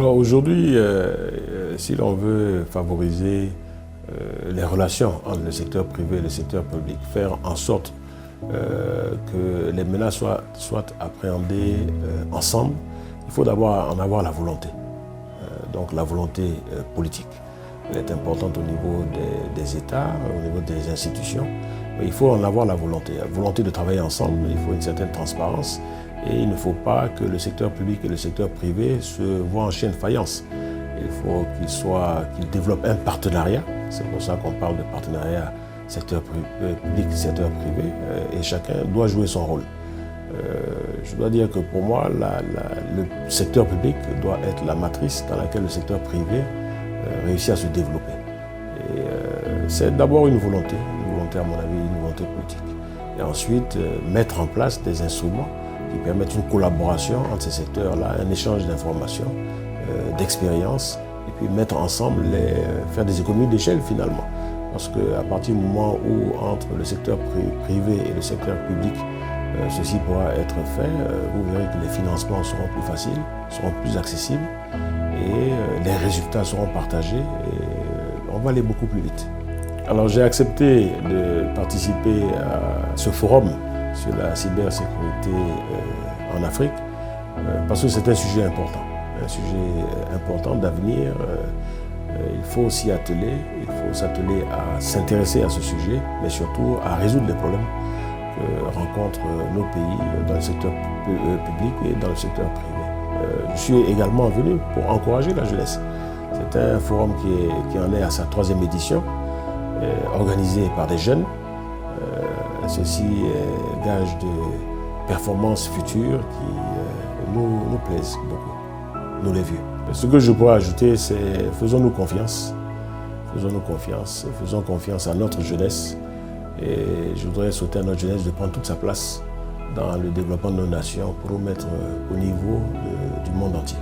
Alors aujourd'hui, si l'on veut favoriser les relations entre le secteur privé et le secteur public, faire en sorte que les menaces soient appréhendées ensemble, il faut d'abord en avoir la volonté. Donc la volonté politique, elle est importante au niveau des États, au niveau des institutions. Mais il faut en avoir la volonté de travailler ensemble, il faut une certaine transparence et il ne faut pas que le secteur public et le secteur privé se voient en chien de faïence. Il faut qu'ils développent un partenariat, c'est pour ça qu'on parle de partenariat secteur public, secteur privé, et chacun doit jouer son rôle. Je dois dire que pour moi, le secteur public doit être la matrice dans laquelle le secteur privé réussit à se développer. C'est d'abord une volonté à mon avis, une volonté politique. Et ensuite, mettre en place des instruments qui permettent une collaboration entre ces secteurs-là, un échange d'informations, d'expériences, et puis mettre ensemble, faire des économies d'échelle finalement. Parce qu'à partir du moment où entre le secteur privé et le secteur public, ceci pourra être fait, vous verrez que les financements seront plus faciles, seront plus accessibles et les résultats seront partagés et on va aller beaucoup plus vite. Alors j'ai accepté de participer à ce forum sur la cybersécurité en Afrique parce que c'est un sujet important d'avenir. Il faut s'y atteler, il faut s'atteler à s'intéresser à ce sujet, mais surtout à résoudre les problèmes que rencontrent nos pays dans le secteur public et dans le secteur privé. Je suis également venu pour encourager la jeunesse. C'est un forum qui en est à sa 3e édition, organisé par des jeunes. Ceci est gage de performances futures qui nous plaisent beaucoup, nous les vieux. Ce que je pourrais ajouter, c'est faisons-nous confiance. Faisons confiance à notre jeunesse. Et je voudrais souhaiter à notre jeunesse de prendre toute sa place dans le développement de nos nations pour nous mettre au niveau du monde entier.